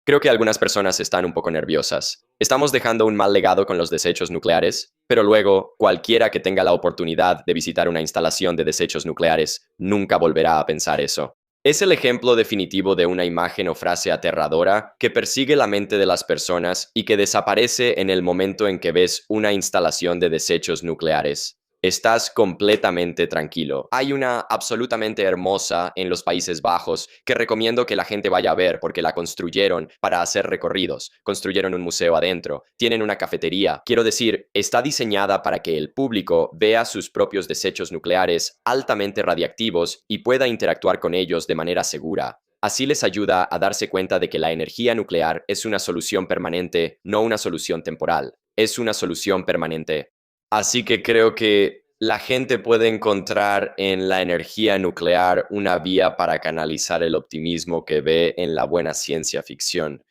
Creo que algunas personas están un poco nerviosas. Estamos dejando un mal legado con los desechos nucleares, pero luego cualquiera que tenga la oportunidad de visitar una instalación de desechos nucleares nunca volverá a pensar eso. Es el ejemplo definitivo de una imagen o frase aterradora que persigue la mente de las personas y que desaparece en el momento en que ves una instalación de desechos nucleares. Estás completamente tranquilo. Hay una absolutamente hermosa en los Países Bajos que recomiendo que la gente vaya a ver porque la construyeron para hacer recorridos. Construyeron un museo adentro, tienen una cafetería. Quiero decir, está diseñada para que el público vea sus propios desechos nucleares altamente radiactivos y pueda interactuar con ellos de manera segura. Así les ayuda a darse cuenta de que la energía nuclear es una solución permanente, no una solución temporal. Es una solución permanente. Así que creo que la gente puede encontrar en la energía nuclear una vía para canalizar el optimismo que ve en la buena ciencia ficción.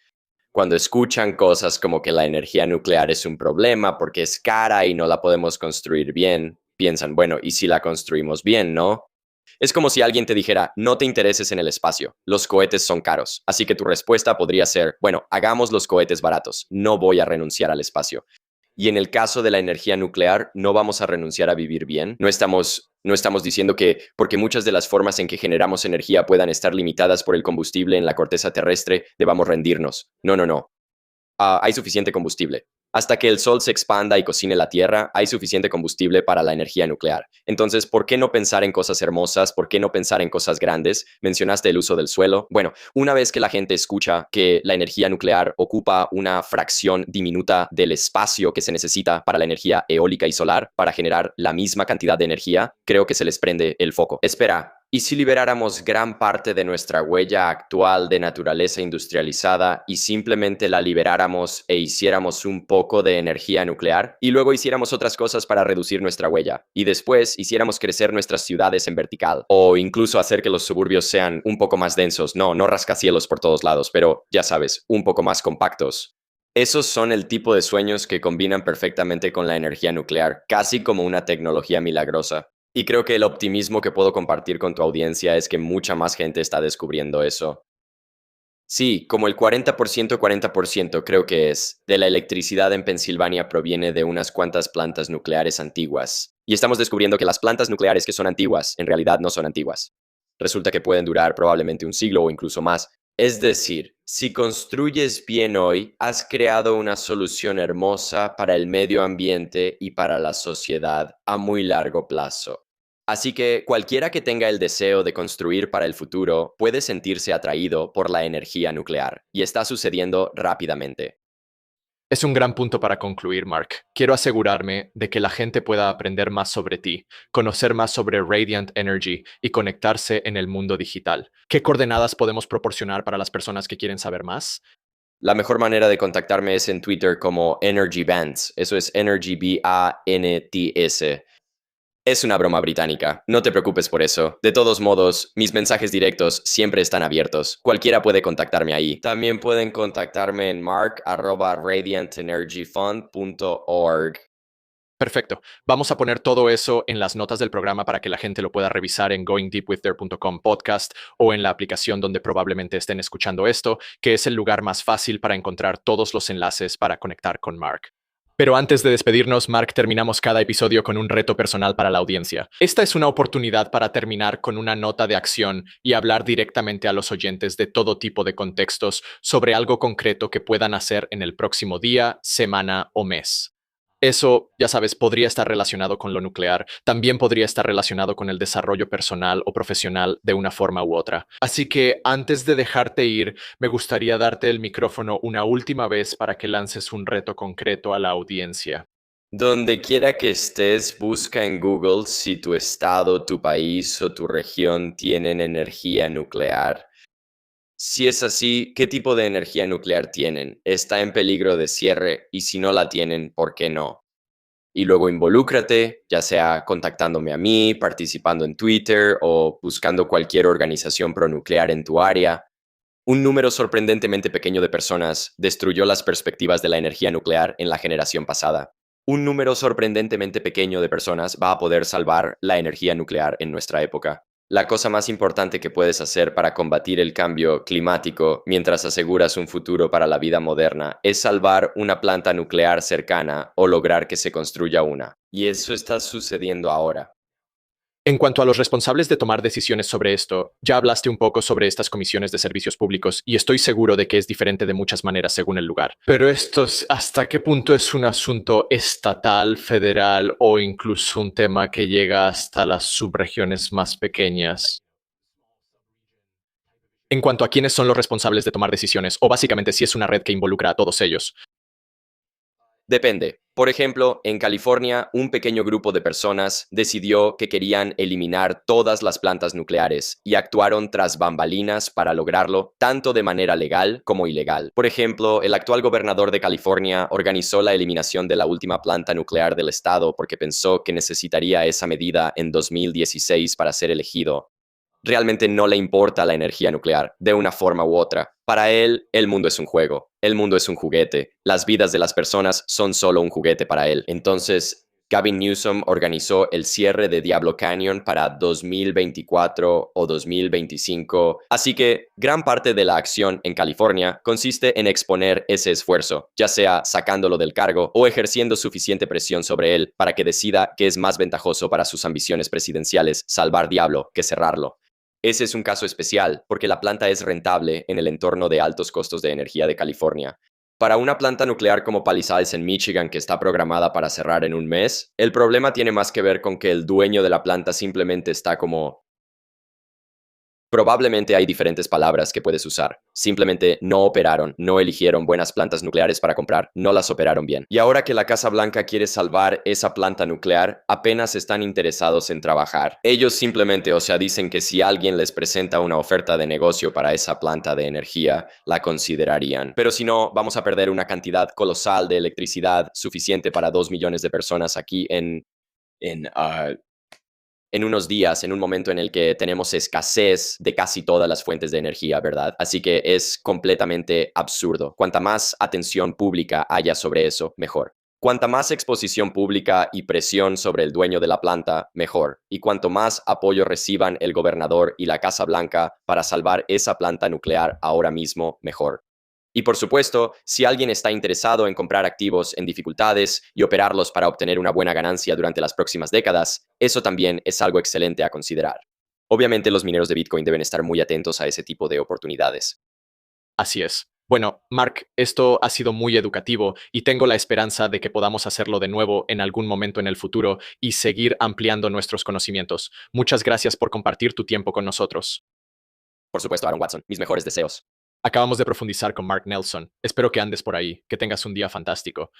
Cuando escuchan cosas como que la energía nuclear es un problema porque es cara y no la podemos construir bien, piensan, bueno, ¿y si la construimos bien, no? Es como si alguien te dijera, no te intereses en el espacio, los cohetes son caros, así que tu respuesta podría ser, bueno, hagamos los cohetes baratos, no voy a renunciar al espacio. Y en el caso de la energía nuclear, no vamos a renunciar a vivir bien. No estamos diciendo que porque muchas de las formas en que generamos energía puedan estar limitadas por el combustible en la corteza terrestre, debamos rendirnos. No, no, no. Hay suficiente combustible. Hasta que el sol se expanda y cocine la Tierra, hay suficiente combustible para la energía nuclear. Entonces, ¿por qué no pensar en cosas hermosas? ¿Por qué no pensar en cosas grandes? Mencionaste el uso del suelo. Bueno, una vez que la gente escucha que la energía nuclear ocupa una fracción diminuta del espacio que se necesita para la energía eólica y solar para generar la misma cantidad de energía, creo que se les prende el foco. Espera, ¿y si liberáramos gran parte de nuestra huella actual de naturaleza industrializada y simplemente la liberáramos e hiciéramos un poco de energía nuclear? Y luego hiciéramos otras cosas para reducir nuestra huella. Y después hiciéramos crecer nuestras ciudades en vertical. O incluso hacer que los suburbios sean un poco más densos. No rascacielos por todos lados, pero ya sabes, un poco más compactos. Esos son el tipo de sueños que combinan perfectamente con la energía nuclear, casi como una tecnología milagrosa. Y creo que el optimismo que puedo compartir con tu audiencia es que mucha más gente está descubriendo eso. Sí, como el 40% creo que es, de la electricidad en Pensilvania proviene de unas cuantas plantas nucleares antiguas. Y estamos descubriendo que las plantas nucleares que son antiguas, en realidad no son antiguas. Resulta que pueden durar probablemente un siglo o incluso más. Es decir, si construyes bien hoy, has creado una solución hermosa para el medio ambiente y para la sociedad a muy largo plazo. Así que cualquiera que tenga el deseo de construir para el futuro puede sentirse atraído por la energía nuclear, y está sucediendo rápidamente. Es un gran punto para concluir, Mark. Quiero asegurarme de que la gente pueda aprender más sobre ti, conocer más sobre Radiant Energy y conectarse en el mundo digital. ¿Qué coordenadas podemos proporcionar para las personas que quieren saber más? La mejor manera de contactarme es en Twitter como Energy Bands. Eso es Energy BANTS. Es una broma británica, no te preocupes por eso. De todos modos, mis mensajes directos siempre están abiertos. Cualquiera puede contactarme ahí. También pueden contactarme en mark@radiantenergyfund.org. Perfecto. Vamos a poner todo eso en las notas del programa para que la gente lo pueda revisar en goingdeepwiththere.com podcast o en la aplicación donde probablemente estén escuchando esto, que es el lugar más fácil para encontrar todos los enlaces para conectar con Mark. Pero antes de despedirnos, Mark, terminamos cada episodio con un reto personal para la audiencia. Esta es una oportunidad para terminar con una nota de acción y hablar directamente a los oyentes de todo tipo de contextos sobre algo concreto que puedan hacer en el próximo día, semana o mes. Eso, ya sabes, podría estar relacionado con lo nuclear. También podría estar relacionado con el desarrollo personal o profesional de una forma u otra. Así que antes de dejarte ir, me gustaría darte el micrófono una última vez para que lances un reto concreto a la audiencia. Donde quiera que estés, busca en Google si tu estado, tu país o tu región tienen energía nuclear. Si es así, ¿qué tipo de energía nuclear tienen? ¿Está en peligro de cierre? Y si no la tienen, ¿por qué no? Y luego involúcrate, ya sea contactándome a mí, participando en Twitter o buscando cualquier organización pronuclear en tu área. Un número sorprendentemente pequeño de personas destruyó las perspectivas de la energía nuclear en la generación pasada. Un número sorprendentemente pequeño de personas va a poder salvar la energía nuclear en nuestra época. La cosa más importante que puedes hacer para combatir el cambio climático mientras aseguras un futuro para la vida moderna es salvar una planta nuclear cercana o lograr que se construya una. Y eso está sucediendo ahora. En cuanto a los responsables de tomar decisiones sobre esto, ya hablaste un poco sobre estas comisiones de servicios públicos y estoy seguro de que es diferente de muchas maneras según el lugar. Pero esto, ¿hasta qué punto es un asunto estatal, federal o incluso un tema que llega hasta las subregiones más pequeñas? En cuanto a quiénes son los responsables de tomar decisiones, o básicamente si es una red que involucra a todos ellos. Depende. Por ejemplo, en California, un pequeño grupo de personas decidió que querían eliminar todas las plantas nucleares y actuaron tras bambalinas para lograrlo, tanto de manera legal como ilegal. Por ejemplo, el actual gobernador de California organizó la eliminación de la última planta nuclear del estado porque pensó que necesitaría esa medida en 2016 para ser elegido. Realmente no le importa la energía nuclear, de una forma u otra. Para él, el mundo es un juego, el mundo es un juguete, las vidas de las personas son solo un juguete para él. Entonces, Gavin Newsom organizó el cierre de Diablo Canyon para 2024 o 2025, así que gran parte de la acción en California consiste en exponer ese esfuerzo, ya sea sacándolo del cargo o ejerciendo suficiente presión sobre él para que decida que es más ventajoso para sus ambiciones presidenciales salvar Diablo que cerrarlo. Ese es un caso especial porque la planta es rentable en el entorno de altos costos de energía de California. Para una planta nuclear como Palisades en Michigan que está programada para cerrar en un mes, el problema tiene más que ver con que el dueño de la planta simplemente está como. Probablemente hay diferentes palabras que puedes usar. Simplemente no operaron, no eligieron buenas plantas nucleares para comprar, no las operaron bien. Y ahora que la Casa Blanca quiere salvar esa planta nuclear, apenas están interesados en trabajar. Ellos simplemente, dicen que si alguien les presenta una oferta de negocio para esa planta de energía, la considerarían. Pero si no, vamos a perder una cantidad colosal de electricidad suficiente para 2 millones de personas aquí en en unos días, en un momento en el que tenemos escasez de casi todas las fuentes de energía, ¿verdad? Así que es completamente absurdo. Cuanta más atención pública haya sobre eso, mejor. Cuanta más exposición pública y presión sobre el dueño de la planta, mejor. Y cuanto más apoyo reciban el gobernador y la Casa Blanca para salvar esa planta nuclear ahora mismo, mejor. Y por supuesto, si alguien está interesado en comprar activos en dificultades y operarlos para obtener una buena ganancia durante las próximas décadas, eso también es algo excelente a considerar. Obviamente los mineros de Bitcoin deben estar muy atentos a ese tipo de oportunidades. Así es. Bueno, Mark, esto ha sido muy educativo y tengo la esperanza de que podamos hacerlo de nuevo en algún momento en el futuro y seguir ampliando nuestros conocimientos. Muchas gracias por compartir tu tiempo con nosotros. Por supuesto, Aaron Watson, mis mejores deseos. Acabamos de profundizar con Mark Nelson. Espero que andes por ahí, que tengas un día fantástico.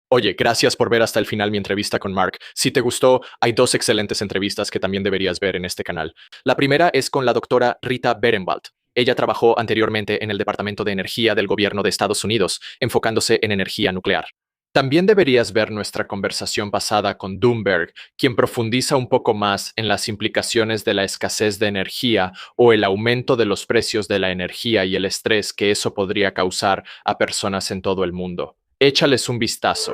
Oye, gracias por ver hasta el final mi entrevista con Mark. Si te gustó, hay dos excelentes entrevistas que también deberías ver en este canal. La primera es con la doctora Rita Berenwald. Ella trabajó anteriormente en el Departamento de Energía del Gobierno de Estados Unidos, enfocándose en energía nuclear. También deberías ver nuestra conversación pasada con Doomberg, quien profundiza un poco más en las implicaciones de la escasez de energía o el aumento de los precios de la energía y el estrés que eso podría causar a personas en todo el mundo. Échales un vistazo.